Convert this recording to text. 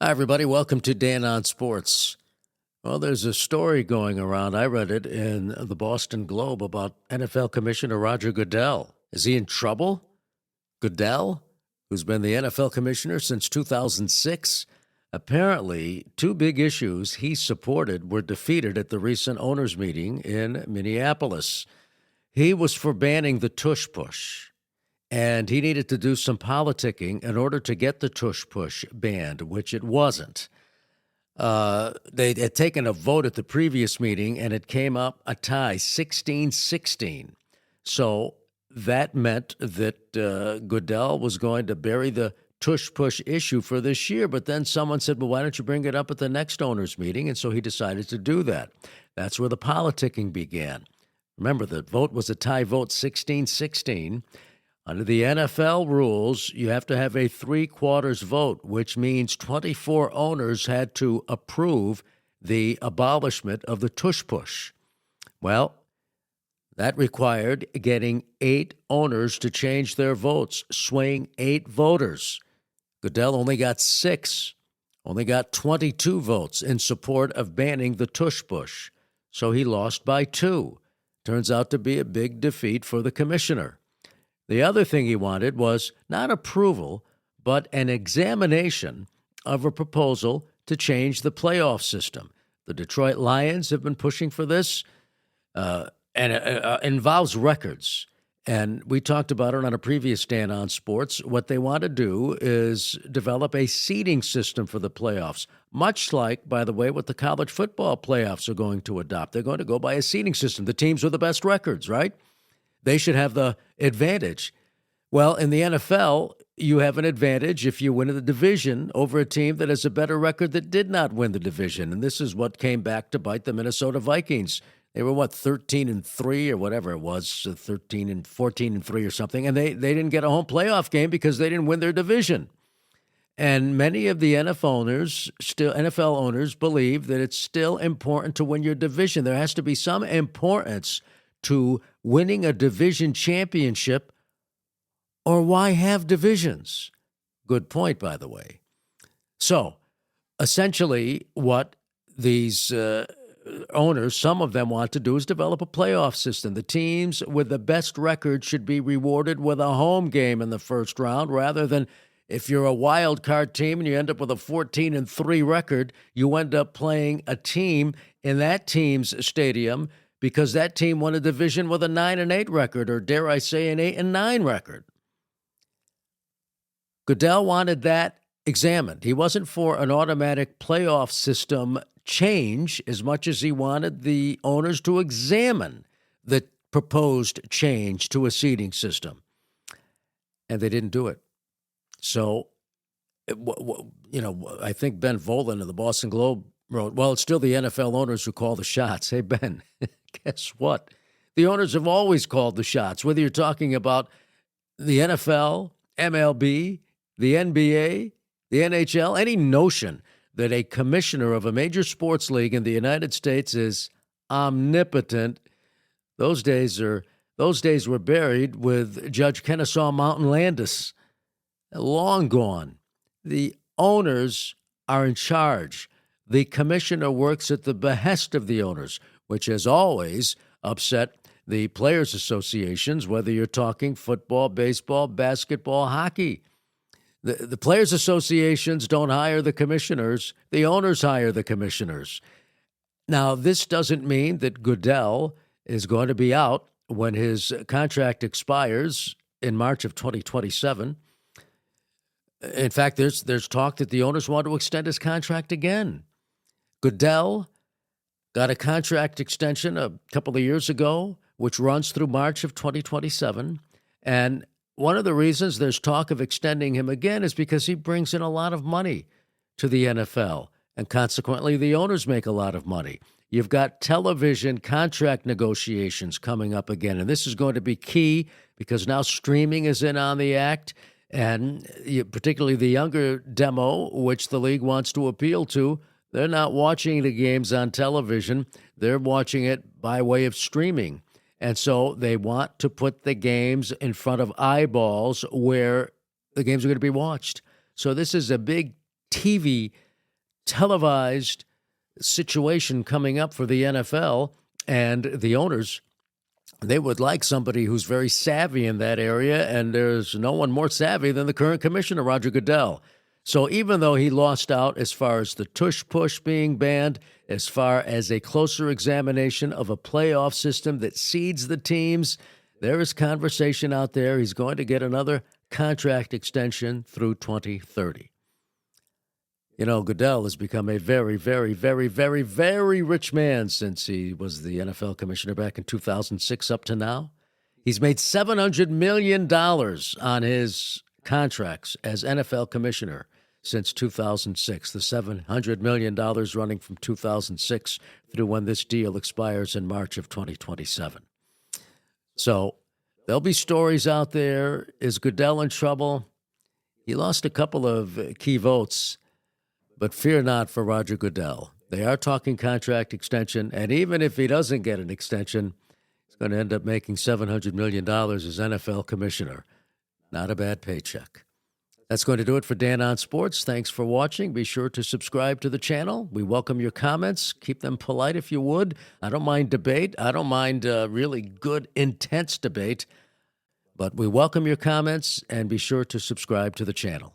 Hi, everybody. Welcome to Dan on Sports. Well, there's a story going around. I read it in the Boston Globe about NFL Commissioner Roger Goodell. Is he in trouble? Goodell, who's been the NFL commissioner since 2006, apparently two big issues he supported were defeated at the recent owners' meeting in Minneapolis. He was for banning the tush push. And he needed to do some politicking in order to get the tush push banned, which it wasn't. They had taken a vote at the previous meeting, and it came up a tie, 16-16. So that meant that Goodell was going to bury the tush push issue for this year. But then someone said, well, why don't you bring it up at the next owners' meeting? And so he decided to do that. That's where the politicking began. Remember, the vote was a tie vote, 16-16. Under the NFL rules, you have to have a three-quarters vote, which means 24 owners had to approve the abolishment of the tush push. Well, that required getting 8 owners to change their votes, swaying 8 voters. Goodell only got 6, only got 22 votes in support of banning the tush push. So he lost by 2. Turns out to be a big defeat for the commissioner. The other thing he wanted was not approval, but an examination of a proposal to change the playoff system. The Detroit Lions have been pushing for this, and it involves records. And we talked about it on a previous Dan on Sports. What they want to do is develop a seeding system for the playoffs, much like, by the way, what the college football playoffs are going to adopt. They're going to go by a seeding system. The teams with the best records, right? They should have the advantage. Well, in the NFL, you have an advantage if you win the division over a team that has a better record that did not win the division. And this is what came back to bite the Minnesota Vikings. They were, 13-3 or whatever it was, 14-3 or something. And they didn't get a home playoff game because they didn't win their division. And many of the NFL owners believe that it's still important to win your division. There has to be some importance to winning a division championship, or why have divisions? Good point, by the way. So, essentially, what these owners, some of them want to do is develop a playoff system. The teams with the best record should be rewarded with a home game in the first round, rather than if you're a wild card team and you end up with a 14-3 record, you end up playing a team in that team's stadium because that team won a division with a 9-8 record, or dare I say an 8-9 record. Goodell wanted that examined. He wasn't for an automatic playoff system change as much as he wanted the owners to examine the proposed change to a seeding system. And they didn't do it. So, I think Ben Volen of the Boston Globe wrote, well, it's still the NFL owners who call the shots. Hey, Ben, guess what? The owners have always called the shots, whether you're talking about the NFL, MLB, the NBA, the NHL, any notion that a commissioner of a major sports league in the United States is omnipotent. Those days were buried with Judge Kennesaw Mountain Landis. Long gone. The owners are in charge. The commissioner works at the behest of the owners, which has always upset the players' associations, whether you're talking football, baseball, basketball, hockey. The players' associations don't hire the commissioners. The owners hire the commissioners. Now, this doesn't mean that Goodell is going to be out when his contract expires in March of 2027. In fact, there's talk that the owners want to extend his contract again. Goodell got a contract extension a couple of years ago, which runs through March of 2027. And one of the reasons there's talk of extending him again is because he brings in a lot of money to the NFL, and consequently, the owners make a lot of money. You've got television contract negotiations coming up again, and this is going to be key because now streaming is in on the act, and particularly the younger demo, which the league wants to appeal to. They're not watching the games on television. They're watching it by way of streaming. And so they want to put the games in front of eyeballs where the games are going to be watched. So this is a big TV televised situation coming up for the NFL, and the owners, they would like somebody who's very savvy in that area, and there's no one more savvy than the current commissioner, Roger Goodell. So even though he lost out as far as the tush push being banned, as far as a closer examination of a playoff system that seeds the teams, there is conversation out there. He's going to get another contract extension through 2030. You know, Goodell has become a very, very, very, very, very rich man since he was the NFL commissioner back in 2006 up to now. He's made $700 million on his contracts as NFL commissioner since 2006. The $700 million running from 2006 through when this deal expires in March of 2027. So there'll be stories out there. Is Goodell in trouble? He lost a couple of key votes. But fear not for Roger Goodell. They are talking contract extension, and even if he doesn't get an extension, he's going to end up making $700 million as NFL commissioner. Not a bad paycheck. That's going to do it for Dan on Sports. Thanks for watching. Be sure to subscribe to the channel. We welcome your comments. Keep them polite if you would. I don't mind debate. I don't mind really good, intense debate. But we welcome your comments, and be sure to subscribe to the channel.